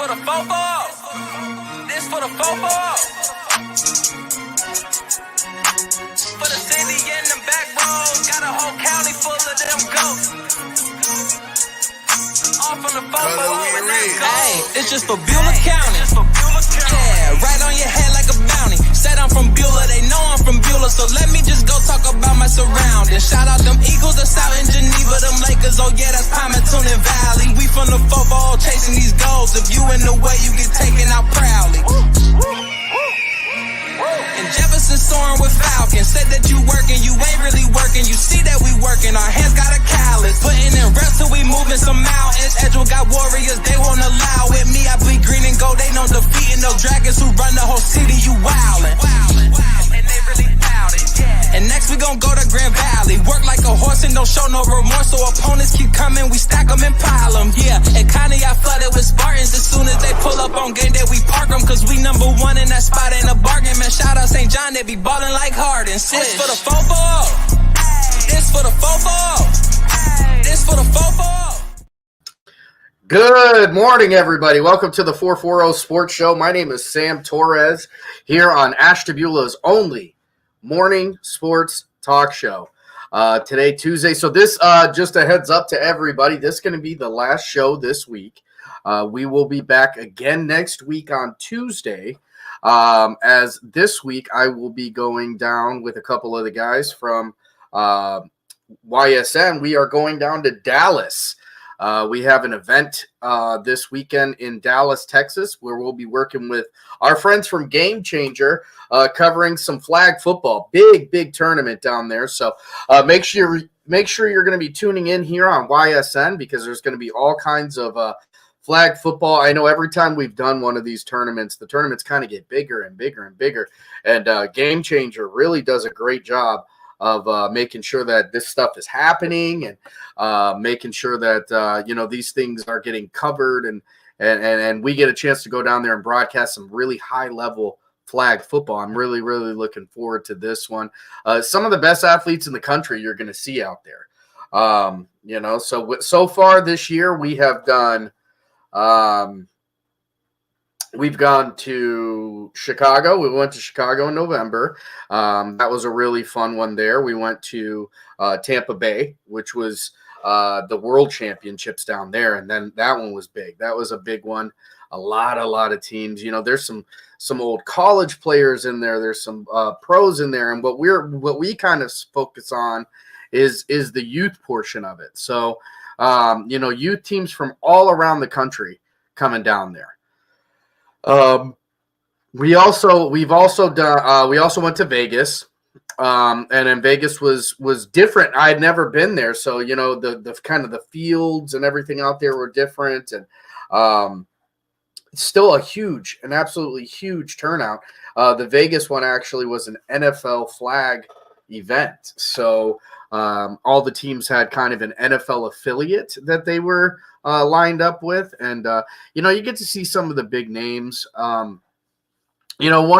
for the fofo. This for the fofo. For the city and them back roads. Got a whole county full of them ghosts. All from the fofo and let's go. Hey, it's just for Beulah County. Yeah, right on your head like a bounty. Said I'm from Beulah, they know I'm from Beulah. So let me just go talk about my surroundings. Shout out them Eagles that's out in Geneva. Them Lakers, oh yeah, that's Palmerton and Valley. We from the fofo chasing these goals. If you in the way, you get taken out proudly. And Jefferson soaring with Falcons. Said that you working, you ain't really working. You see that we working, our hands got a callus. Putting in reps till we moving some mountains. Edgewell got warriors, they won't allow it. Me, I bleed green and gold, they know defeating no dragons who run the whole city. You wildin'. And they really bout it, yeah. And next we gon' go to Grand Valley. Work like a horse and don't show no remorse. So opponents keep coming, we stack them and pile them, yeah. And kinda got flooded with Spartans. As soon as they pull up on game day, we park them. Cause we number one in that spot, ain't a bargain. Man, shout out St. John, they be ballin' like Harden. This for the fofo. This for the fofo. This for the fofo. Good morning, everybody. Welcome to the 440 Sports Show. My name is Sam Torres here on Ashtabula's only morning sports talk show. Today, Tuesday. So this, just a heads up to everybody, this is going to be the last show this week. We will be back again next week on Tuesday. As this week, I will be going down with a couple of the guys from YSN. We are going down to Dallas. We have an event this weekend in Dallas, Texas, where we'll be working with our friends from Game Changer, covering some flag football. Big tournament down there. So make sure you're going to be tuning in here on YSN because there's going to be all kinds of flag football. I know every time we've done one of these tournaments, the tournaments kind of get bigger and bigger and bigger. And Game Changer really does a great job of making sure that this stuff is happening and making sure that, these things are getting covered and we get a chance to go down there and broadcast some really high-level flag football. I'm really looking forward to this one. Some of the best athletes in the country you're going to see out there. So far this year we have done we've gone to Chicago. We went to Chicago in November. That was a really fun one there. We went to Tampa Bay, which was the World Championships down there, and then that one was big. That was a big one. A lot of teams. There's some old college players in there. There's some pros in there, and what we kind of focus on is the youth portion of it. So, youth teams from all around the country coming down there. We also went to Vegas, and then Vegas was different. I had never been there. So, the kind of the fields and everything out there were different, and, it's still an absolutely huge turnout. The Vegas one actually was an NFL flag event. So, all the teams had kind of an NFL affiliate that they were lined up with. And, you get to see some of the big names. One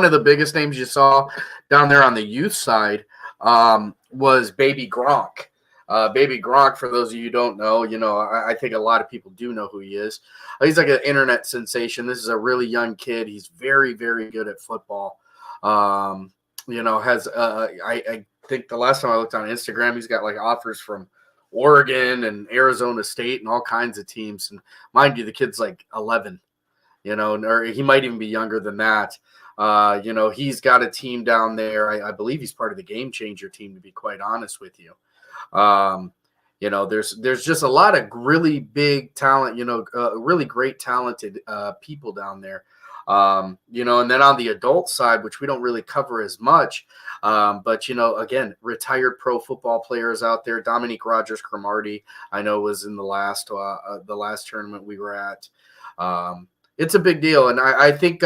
of the biggest names you saw down there on the youth side was Baby Gronk. Baby Gronk, for those of you who don't know, I think a lot of people do know who he is. He's like an internet sensation. This is a really young kid. He's very good at football. I think the last time I looked on Instagram, he's got like offers from Oregon and Arizona State and all kinds of teams. And mind you, the kid's like 11, or he might even be younger than that. He's got a team down there. I believe he's part of the Game Changer team, to be quite honest with you. There's just a lot of really big talent, really great talented people down there. And then on the adult side, which we don't really cover as much, but again, retired pro football players out there. Dominique Rodgers-Cromartie, I know, was in the last tournament we were at. It's a big deal, and I think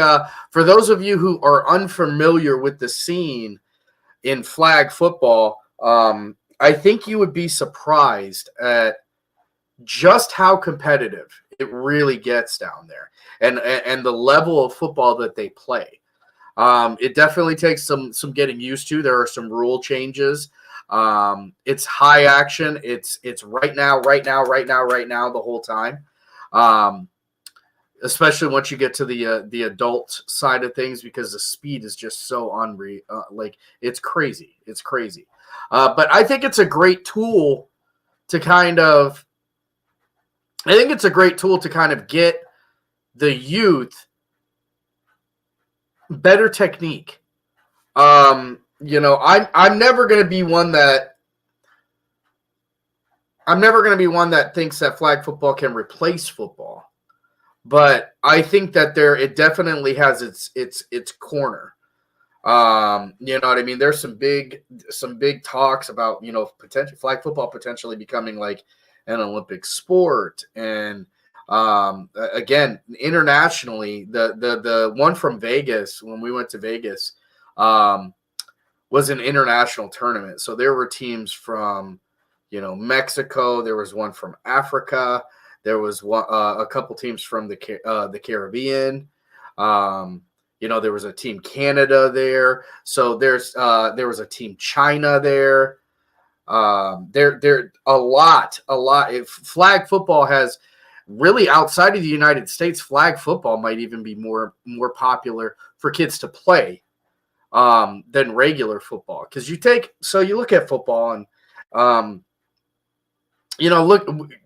for those of you who are unfamiliar with the scene in flag football, I think you would be surprised at just how competitive it really gets down there, and the level of football that they play. It definitely takes some getting used to. There are some rule changes. It's high action. It's right now the whole time. especially once you get to the adult side of things, because the speed is just so unreal. Like it's crazy. It's crazy. But I think it's a great tool to kind of get the youth better technique. I'm never going to be one that thinks that flag football can replace football. But I think that it definitely has its corner. You know what I mean? There's some big talks about, potential flag football potentially becoming like an Olympic sport. And again, internationally, the one from Vegas, when we went to Vegas, was an international tournament. So there were teams from, Mexico. There was one from Africa. There was a couple teams from the Caribbean. There was a team Canada there. So there was a team China there. There a lot. If flag football has really, outside of the United States, flag football might even be more popular for kids to play than regular football. Because you look at football and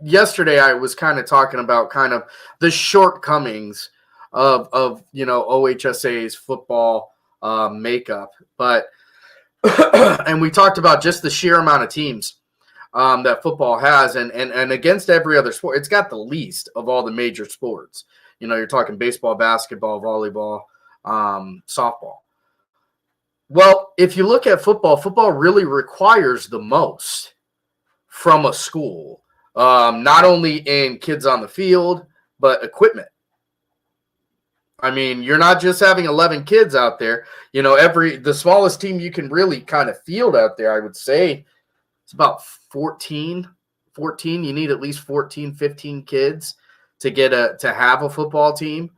yesterday I was kind of talking about kind of the shortcomings of OHSA's football makeup, but and we talked about just the sheer amount of teams that football has, and against every other sport, it's got the least of all the major sports. You're talking baseball, basketball, volleyball, softball. Well, if you look at football really requires the most from a school, not only in kids on the field, but equipment. I mean, you're not just having 11 kids out there. The smallest team you can really kind of field out there, I would say, it's about 14. You need at least 14, 15 kids to have a football team.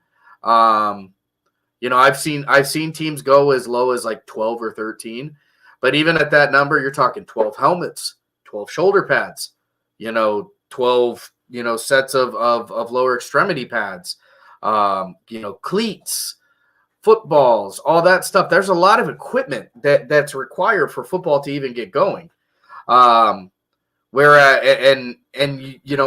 I've seen teams go as low as like 12 or 13, but even at that number, you're talking 12 helmets, 12 shoulder pads, 12, sets of lower extremity pads, cleats, footballs, all that stuff. There's a lot of equipment that's required for football to even get going.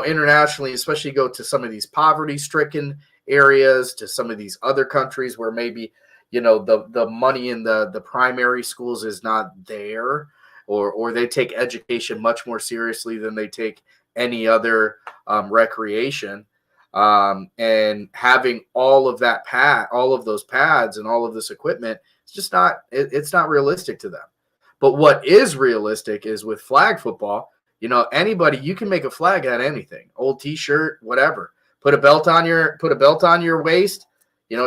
Internationally, especially go to some of these poverty-stricken areas, to some of these other countries where maybe, the money in the primary schools is not there, or they take education much more seriously than they take any other recreation. And having all of those pads and all of this equipment, it's not realistic to them. But what is realistic is with flag football, anybody, you can make a flag out of anything, old t-shirt, whatever, put a belt on your waist,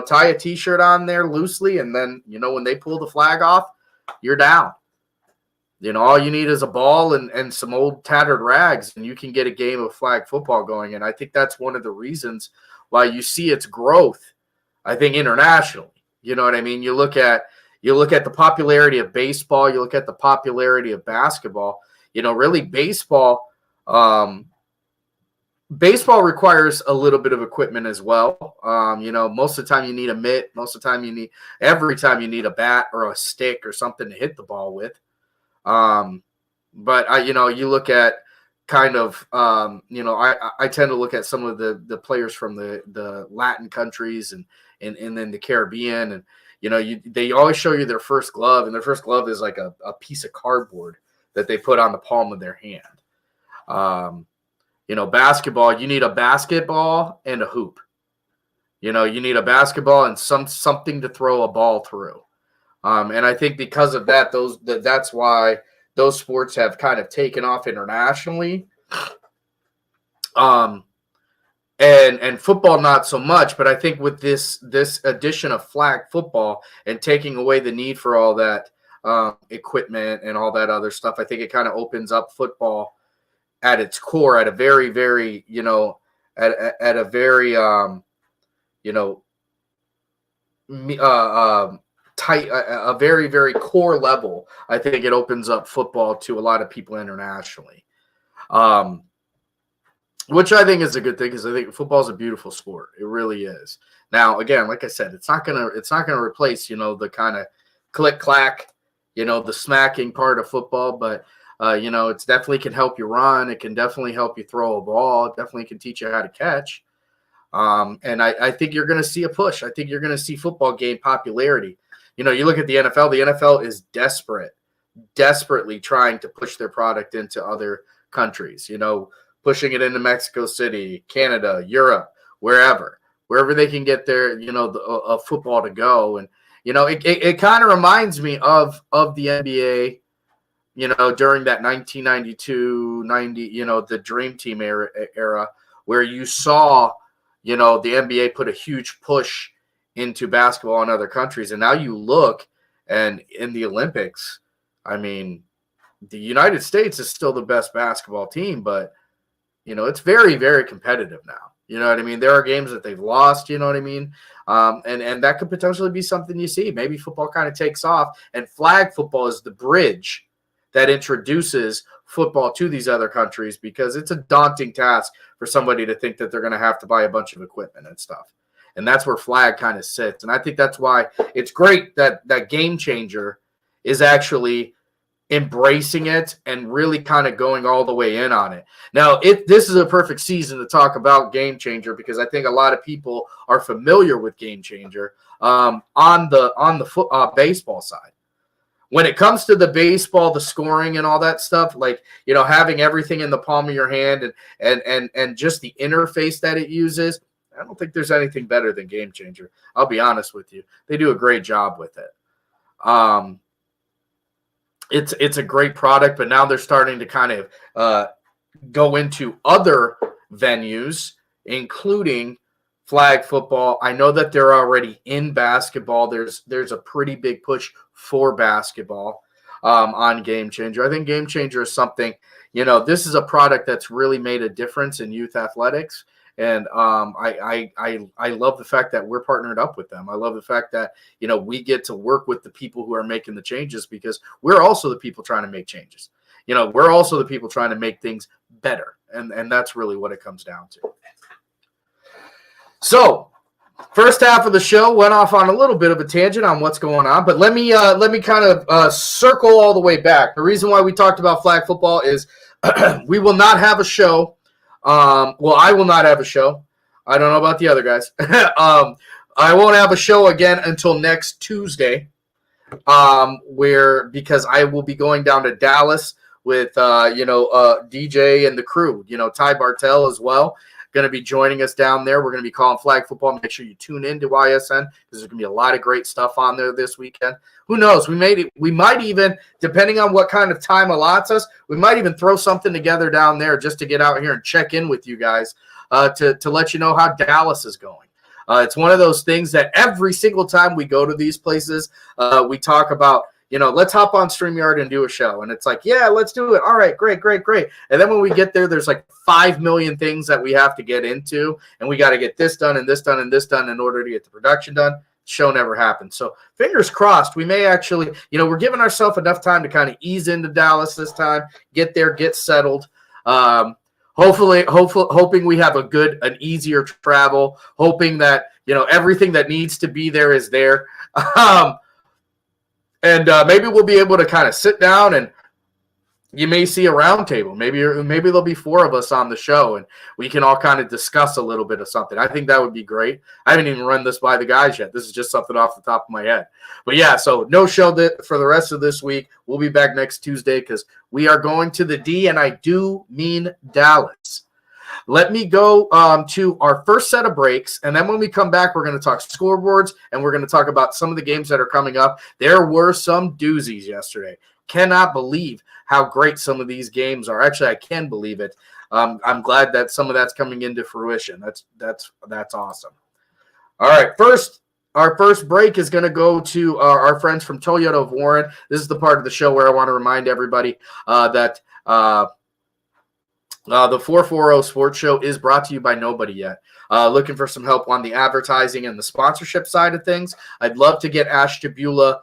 tie a t-shirt on there loosely. And then, when they pull the flag off, you're down. All you need is a ball and some old tattered rags, and you can get a game of flag football going. And I think that's one of the reasons why you see its growth, I think, internationally. You know what I mean? You look at the popularity of baseball, you look at the popularity of basketball, really baseball requires a little bit of equipment as well. Most of the time you need a mitt, every time you need a bat or a stick or something to hit the ball with. But you look at kind of, I tend to look at some of the players from the Latin countries and then the Caribbean, and, they always show you their first glove, and their first glove is like a piece of cardboard that they put on the palm of their hand. Basketball, you need a basketball and a hoop. You need a basketball and something to throw a ball through. And I think because of that, that's why those sports have kind of taken off internationally. And football not so much, but I think with this addition of flag football and taking away the need for all that equipment and all that other stuff, I think it kind of opens up football at its core at a very, very, at a very, tight, a very, very core level. I think it opens up football to a lot of people internationally. which I think is a good thing because I think football is a beautiful sport. It really is. Now, again, like I said, it's not gonna replace the kind of click clack, the smacking part of football, but it's definitely can help you run. It can definitely help you throw a ball. It definitely can teach you how to catch. And I think you're going to see a push. I think you're going to see football gain popularity. You look at the NFL. The NFL is desperately trying to push their product into other countries. Pushing it into Mexico City, Canada, Europe, wherever they can get their of football to go. And it kind of reminds me of the NBA. During that 1992-90, the Dream Team era where you saw, the NBA put a huge push into basketball in other countries. And now you look, and in the Olympics, I mean, the United States is still the best basketball team, but, it's very, very competitive now. You know what I mean? There are games that they've lost, you know what I mean? And that could potentially be something you see. Maybe football kind of takes off, and flag football is the bridge that introduces football to these other countries, because it's a daunting task for somebody to think that they're going to have to buy a bunch of equipment and stuff. And that's where flag kind of sits. And I think that's why it's great that Game Changer is actually embracing it and really kind of going all the way in on it. Now, this is a perfect season to talk about Game Changer, because I think a lot of people are familiar with Game Changer on the baseball side. When it comes to the baseball, the scoring and all that stuff, like, having everything in the palm of your hand and just the interface that it uses, I don't think there's anything better than Game Changer. I'll be honest with you. They do a great job with it. It's a great product, but now they're starting to kind of go into other venues, including flag football. I know that they're already in basketball. There's a pretty big push for basketball on Game Changer. I think Game Changer is something, this is a product that's really made a difference in youth athletics. And I love the fact that we're partnered up with them. I love the fact that, we get to work with the people who are making the changes, because we're also the people trying to make changes. We're also the people trying to make things better. And that's really what it comes down to. So, first half of the show went off on a little bit of a tangent on what's going on, but let me kind of circle all the way back. The reason why we talked about flag football is we will not have a show. I will not have a show. I don't know about the other guys. I won't have a show again until next Tuesday, because I will be going down to Dallas with DJ and the crew. Ty Bartell as well, going to be joining us down there. We're going to be calling flag football. Make sure you tune in to YSN, because there's going to be a lot of great stuff on there this weekend. Who knows? We might even, depending on what kind of time allots us, we might even throw something together down there just to get out here and check in with you guys to let you know how Dallas is going. It's one of those things that every single time we go to these places, we talk about, let's hop on StreamYard and do a show. And it's like, yeah, let's do it. All right, great. And then when we get there, there's like 5 million things that we have to get into, and we got to get this done and this done and this done in order to get the production done. Show never happened. So fingers crossed, we may actually, we're giving ourselves enough time to kind of ease into Dallas this time, get there, get settled. Hoping we have an easier travel, hoping that, everything that needs to be there is there. And maybe we'll be able to kind of sit down, and you may see a round table. Maybe there'll be 4 of us on the show, and we can all kind of discuss a little bit of something. I think that would be great. I haven't even run this by the guys yet. This is just something off the top of my head. But yeah, so no show for the rest of this week. We'll be back next Tuesday, because we are going to the D, and I do mean Dallas. Let me go to our first set of breaks, and then when we come back, we're going to talk scoreboards, and we're going to talk about some of the games that are coming up. There were some doozies yesterday. Cannot believe how great some of these games are. Actually, I can believe it. I'm glad that some of that's coming into fruition. That's awesome. All right, our first break is going to go to our friends from Toyota of Warren. This is the part of the show where I want to remind everybody that the 440 Sports Show is brought to you by Nobody Yet. Looking for some help on the advertising and the sponsorship side of things? I'd love to get Ash Tabula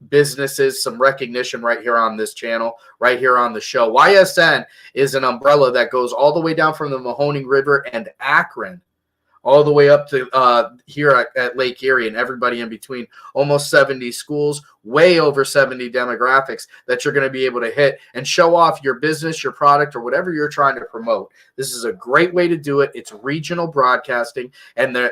businesses some recognition right here on this channel, right here on the show. YSN is an umbrella that goes all the way down from the Mahoning River and Akron all the way up to here at Lake Erie and everybody in between. Almost 70 schools, way over 70 demographics that you're going to be able to hit and show off your business, your product, or whatever you're trying to promote. This is a great way to do it. It's regional broadcasting. And the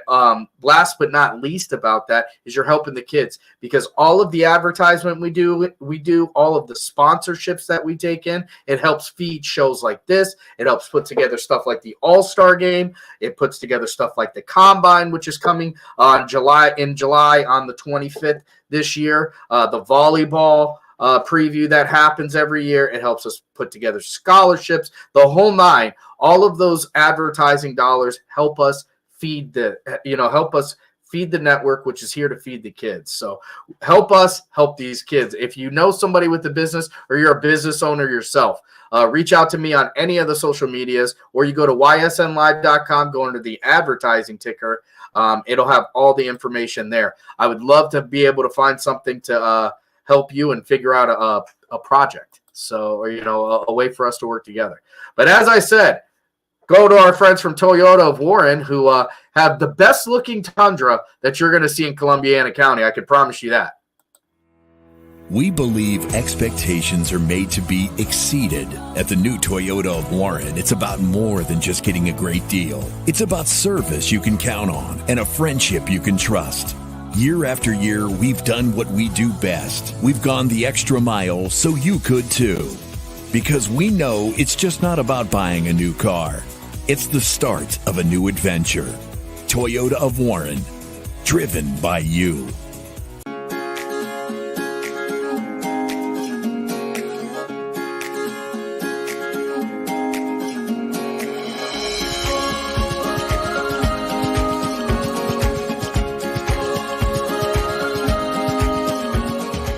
last but not least about that is you're helping the kids, because all of the advertisement we do, all of the sponsorships that we take in, it helps feed shows like this. It helps put together stuff like the All-Star Game. It puts together stuff like the Combine, which is coming in July on the 25th this year. The volleyball preview that happens every year. It helps us put together scholarships, the whole nine. All of those advertising dollars help us feed the network, which is here to feed the kids. So help us help these kids. If you know somebody with a business or you're a business owner yourself, reach out to me on any of the social medias, or you go to ysnlive.com, go into the advertising ticker. It'll have all the information there. I would love to be able to find something to help you and figure out a project. So, or, a way for us to work together. But as I said, go to our friends from Toyota of Warren, who have the best looking Tundra that you're going to see in Columbiana County. I can promise you that. We believe expectations are made to be exceeded. At the new Toyota of Warren, it's about more than just getting a great deal. It's about service you can count on and a friendship you can trust. Year after year, we've done what we do best. We've gone the extra mile so you could too. Because we know it's just not about buying a new car. It's the start of a new adventure. Toyota of Warren, driven by you.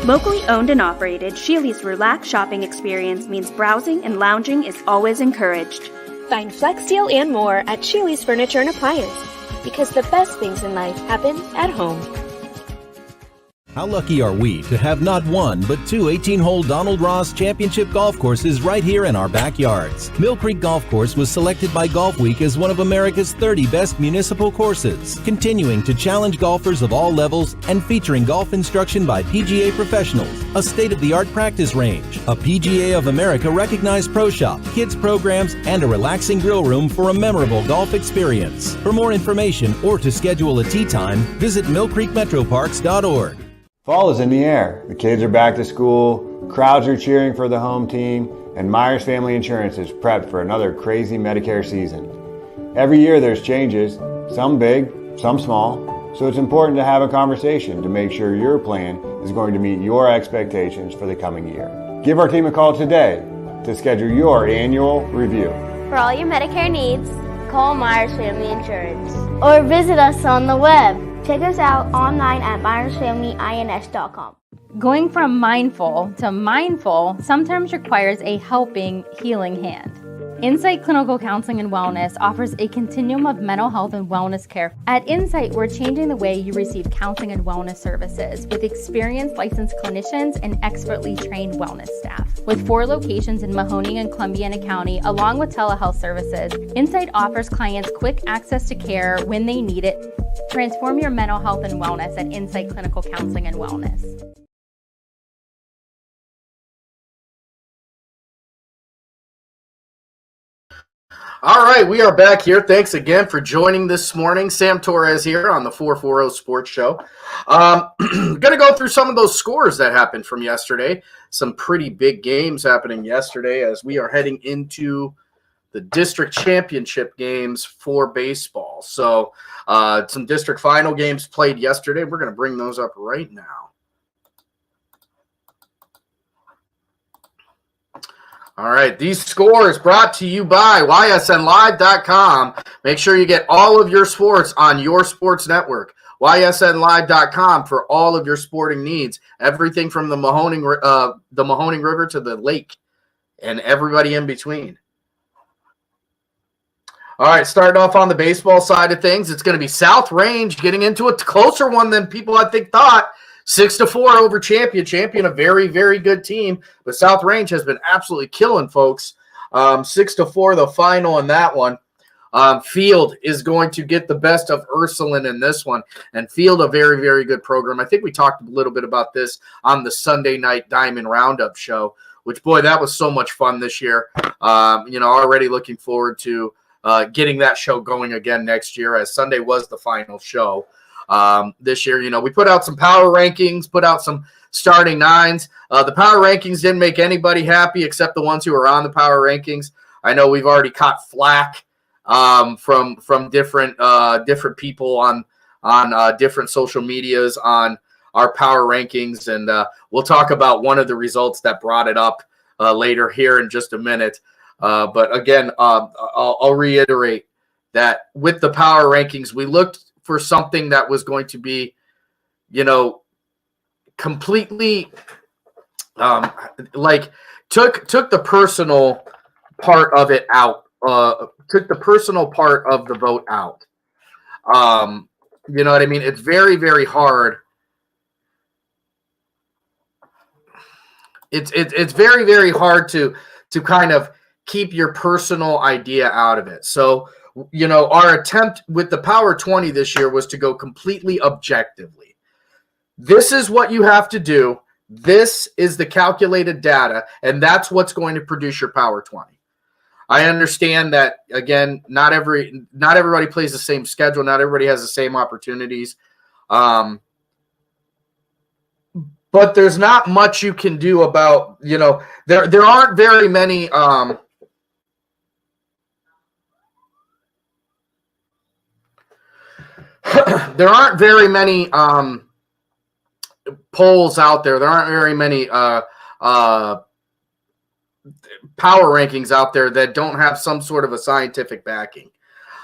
Locally owned and operated, Sheely's relaxed shopping experience means browsing and lounging is always encouraged. Find Flex Deal and more at Sheely's Furniture and Appliance, because the best things in life happen at home. How lucky are we to have not one, but two 18-hole Donald Ross Championship golf courses right here in our backyards. Mill Creek Golf Course was selected by Golf Week as one of America's 30 best municipal courses, continuing to challenge golfers of all levels and featuring golf instruction by PGA professionals, a state-of-the-art practice range, a PGA of America recognized pro shop, kids programs, and a relaxing grill room for a memorable golf experience. For more information or to schedule a tee time, visit millcreekmetroparks.org. Fall is in the air. The kids are back to school, crowds are cheering for the home team, and Myers Family Insurance is prepped for another crazy Medicare season. Every year there's changes, some big, some small, so it's important to have a conversation to make sure your plan is going to meet your expectations for the coming year. Give our team a call today to schedule your annual review. For all your Medicare needs, call Myers Family Insurance or visit us on the web. Check us out online at MyersFamilyINS.com. Going from mindful to mindful sometimes requires a helping, healing hand. Insight Clinical Counseling and Wellness offers a continuum of mental health and wellness care. At Insight, we're changing the way you receive counseling and wellness services with experienced licensed clinicians and expertly trained wellness staff. With 4 locations in Mahoning and Columbiana County, along with telehealth services, Insight offers clients quick access to care when they need it. Transform your mental health and wellness at Insight Clinical Counseling and Wellness. All right, we are back here. Thanks again for joining this morning. Sam Torres here on the 440 Sports Show. Going to go through some of those scores that happened from yesterday. Some pretty big games happening yesterday as we are heading into the district championship games for baseball. So some district final games played yesterday. We're going to bring those up right now. All right, these scores brought to you by ysnlive.com. Make sure you get all of your sports on your sports network. ysnlive.com for all of your sporting needs. Everything from the Mahoning River to the lake and everybody in between. All right, starting off on the baseball side of things, it's going to be South Range getting into a closer one than people I think thought. 6-4 over Champion. Champion, a very, very good team, but South Range has been absolutely killing folks. 6-4, the final in that one. Field is going to get the best of Ursuline in this one, and Field, a very, very good program. I think we talked a little bit about this on the Sunday night Diamond Roundup show, which, boy, that was so much fun this year. Already looking forward to getting that show going again next year, as Sunday was the final show. This year, we put out some power rankings, put out some starting nines. The power rankings didn't make anybody happy except the ones who are on the power rankings. I know we've already caught flack from different people on different social medias on our power rankings, and we'll talk about one of the results that brought it up later here in just a minute. But again, I'll reiterate that with the power rankings, we looked for something that was going to be, completely took the personal part of it out. Took the personal part of the vote out. You know what I mean? It's very, very hard. It's very, very hard to kind of keep your personal idea out of it. So, our attempt with the Power 20 this year was to go completely objectively. This is what you have to do. This is the calculated data, and that's what's going to produce your Power 20. I understand that, again, not everybody plays the same schedule. Not everybody has the same opportunities. But there's not much you can do about, there aren't very many there aren't very many polls out there. There aren't very many power rankings out there that don't have some sort of a scientific backing.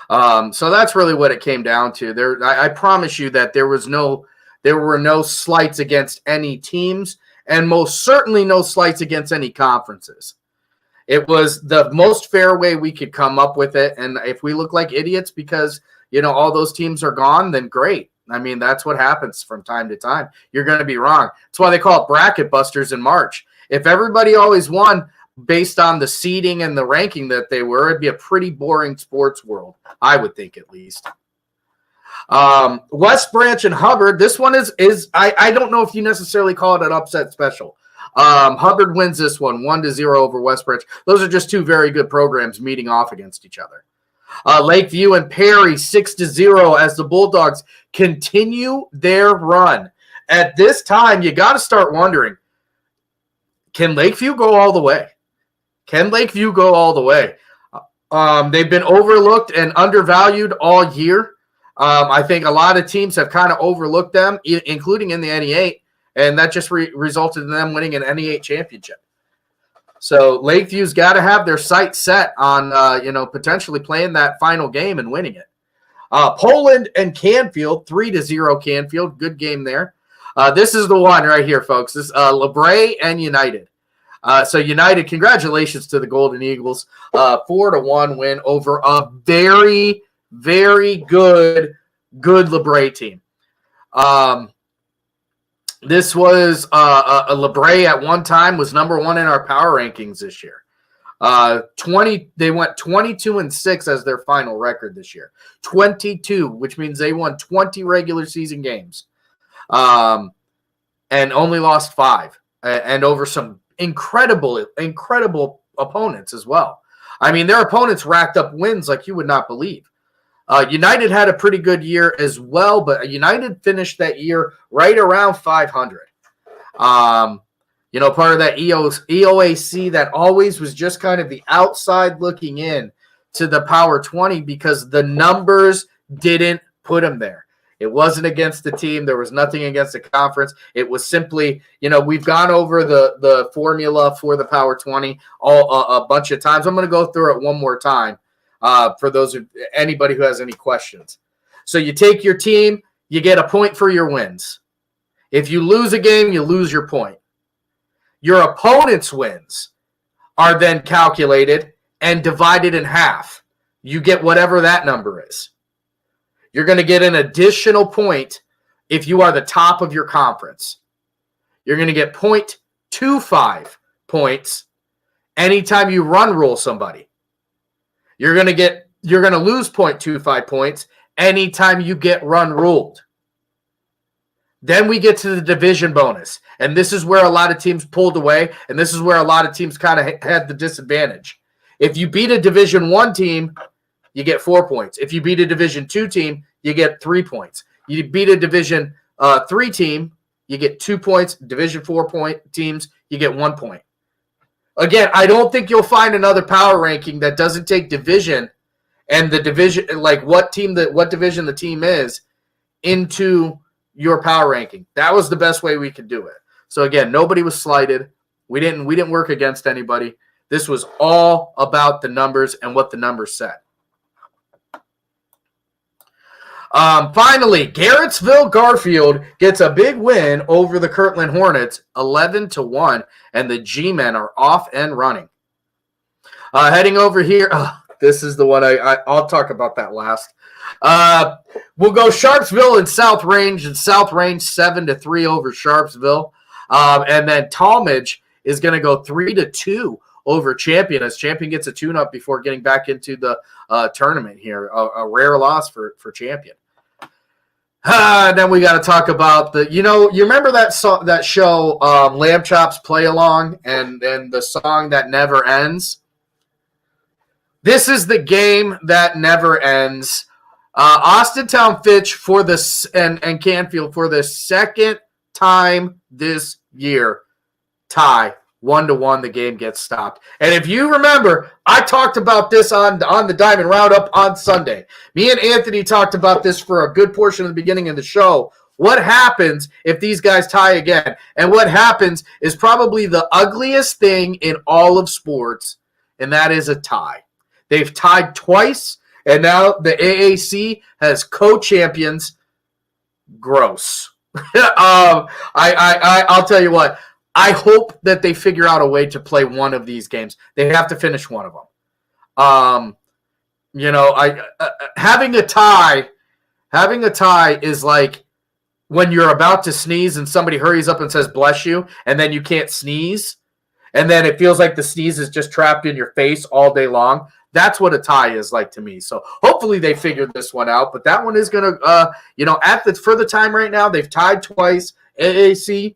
So that's really what it came down to. I promise you that there were no slights against any teams, and most certainly no slights against any conferences. It was the most fair way we could come up with it. And if we look like idiots because, all those teams are gone, then great. I mean, that's what happens from time to time. You're going to be wrong. That's why they call it bracket busters in March. If everybody always won based on the seeding and the ranking that they were, it'd be a pretty boring sports world, I would think, at least. West Branch and Hubbard. This one is I don't know if you necessarily call it an upset special. Hubbard wins this one 1-0 over West Branch. Those are just two very good programs meeting off against each other. Lakeview and Perry 6-0 as the Bulldogs continue their run. At this time, you got to start wondering, can Lakeview go all the way? Can Lakeview go all the way? They've been overlooked and undervalued all year. I think a lot of teams have kind of overlooked them, including in the NE8, and that just resulted in them winning an NE8 championship. So Lakeview's got to have their sights set on, potentially playing that final game and winning it. Poland and Canfield, 3-0 Canfield. Good game there. This is the one right here, folks. This LeBray and United. So United, congratulations to the Golden Eagles. 4-1 win over a very, very good LeBray team. This was a LeBray at one time was number one in our power rankings this year. They went 22-6 as their final record this year. 22, which means they won 20 regular season games, and only lost 5, and over some incredible opponents as well. I mean, their opponents racked up wins like you would not believe. United had a pretty good year as well, but United finished that year right around 500. Part of that EOAC that always was just kind of the outside looking in to the Power 20 because the numbers didn't put them there. It wasn't against the team. There was nothing against the conference. It was simply, we've gone over the formula for the Power 20 a bunch of times. I'm going to go through it one more time. For anybody who has any questions. So you take your team, you get a point for your wins. If you lose a game, you lose your point. Your opponent's wins are then calculated and divided in half. You get whatever that number is. You're going to get an additional point if you are the top of your conference. You're going to get 0.25 points anytime you run rule somebody. You're going to lose 0.25 points anytime you get run ruled. Then we get to the division bonus, and this is where a lot of teams pulled away, and this is where a lot of teams kind of had the disadvantage. If you beat a Division I team, you get 4 points. If you beat a Division II team, you get 3 points. You beat a Division III team, you get 2 points. Division IV teams, you get 1 point. Again, I don't think you'll find another power ranking that doesn't take division and the division, like what division the team is, into your power ranking. That was the best way we could do it. So again, nobody was slighted. We didn't work against anybody. This was all about the numbers and what the numbers said. Finally, Garrettsville Garfield gets a big win over the Kirtland Hornets, 11-1, and the G-men are off and running. Heading over here, this is the one I'll talk about that last. We'll go Sharpsville and South Range 7-3 over Sharpsville. And then Talmadge is going to go 3-2 over Champion, as Champion gets a tune-up before getting back into the tournament here. A rare loss for Champion. Then we got to talk about you remember that show, Lamb Chops Play Along, and the song that never ends? This is the game that never ends. Austintown Fitch and Canfield for the second time this year tie 1-1. The game gets stopped. And if you remember, I talked about this on the Diamond Roundup on Sunday. Me and Anthony talked about this for a good portion of the beginning of the show. What happens if these guys tie again? And what happens is probably the ugliest thing in all of sports, and that is a tie. They've tied twice, and now the AAC has co-champions. Gross. I'll tell you what. I hope that they figure out a way to play one of these games. They have to finish one of them. Having a tie is like when you're about to sneeze and somebody hurries up and says bless you, and then you can't sneeze, and then it feels like the sneeze is just trapped in your face all day long. That's what a tie is like to me. So hopefully they figured this one out. But that one is going to, for the time right now, they've tied twice. The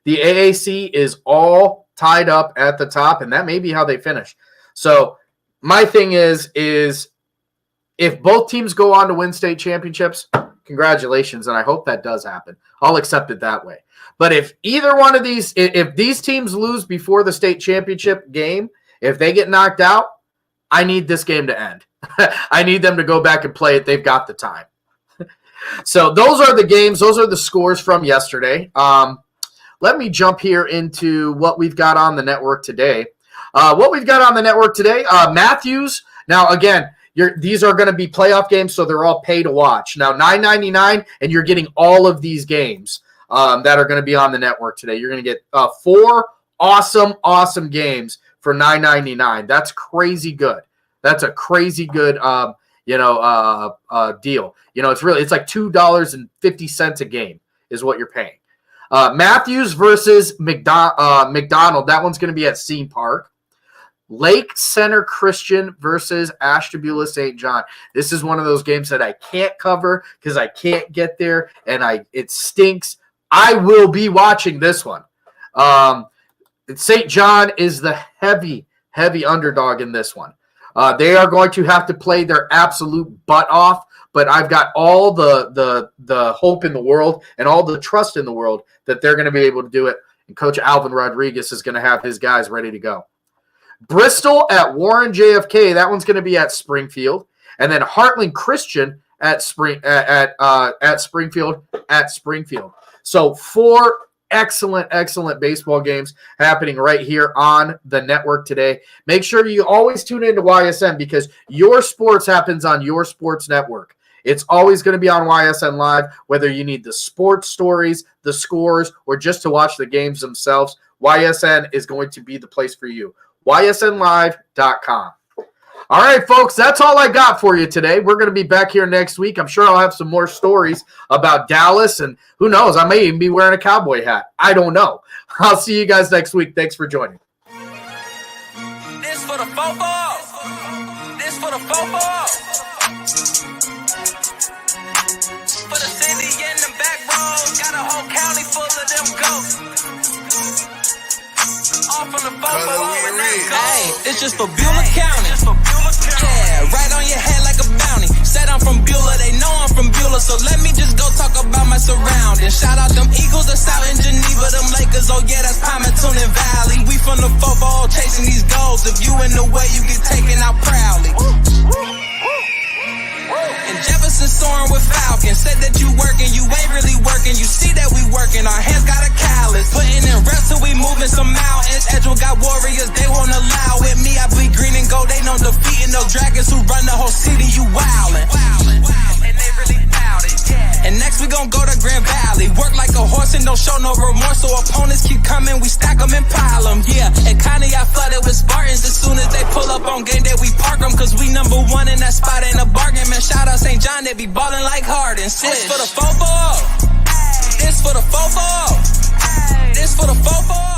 AAC is all tied up at the top, and that may be how they finish. So my thing is if both teams go on to win state championships, congratulations, and I hope that does happen. I'll accept it that way. But if either one of these teams lose before the state championship game, if they get knocked out, I need this game to end. I need them to go back and play it. They've got the time. So those are the games. Those are the scores from yesterday. Let me jump here into what we've got on the network today. Matthews. Now, again, these are going to be playoff games, so they're all pay to watch. Now, $9.99, and you're getting all of these games that are going to be on the network today. You're going to get 4 awesome games for $9.99. That's crazy good. That's a crazy good, deal. It's like $2.50 a game is what you're paying. Matthews versus McDonald. That one's going to be at Scene Park. Lake Center Christian versus Ashtabula St. John. This is one of those games that I can't cover because I can't get there, and it stinks. I will be watching this one. St. John is the heavy underdog in this one. They are going to have to play their absolute butt off, but I've got all the hope in the world and all the trust in the world that they're going to be able to do it. And Coach Alvin Rodriguez is going to have his guys ready to go. Bristol at Warren JFK. That one's going to be at Springfield, and then Heartland Christian at Springfield. So 4 excellent baseball games happening right here on the network today. Make sure you always tune into YSN because your sports happens on your sports network. It's always going to be on YSN Live, whether you need the sports stories, the scores, or just to watch the games themselves. YSN is going to be the place for you. YSNlive.com. All right, folks, that's all I got for you today. We're going to be back here next week. I'm sure I'll have some more stories about Dallas, and who knows, I may even be wearing a cowboy hat. I don't know. I'll see you guys next week. Thanks for joining. This for the fofo. This for the fofo. For the city and the back roads, got a whole county full of them goats. All from the fofo and that goat. Hey, it's just for Beulah County. Yeah, right on your head like a bounty. Said I'm from Beulah, they know I'm from Beulah, so let me just go talk about my surroundings. Shout out them Eagles that's out in Geneva, them Lakers, oh yeah, that's Palmerton and Valley. We from the fofo chasing these goals. If you in the way, you get taken out proudly. And Jefferson soaring with Falcons. Said that you working, you ain't really working. You see that we working, our hands got a callus. Putting in reps till we moving some mountains. Edgewood got warriors, they won't allow it. Me, I bleed green and gold, they know defeating those dragons who run the whole city. You wildin'. And they really bout it, yeah. And next we gon' go to Grand Valley. Work like a horse and don't show no remorse. So opponents keep coming, we stack them and pile them, yeah. And Connie, I flooded with Spartans. As soon as they pull up on game day, we park them. Cause we number one in that spot, ain't a bargain. Man, shout out St. John, they be ballin' like Harden. This for the fofo. This for the fofo. This for the fofo.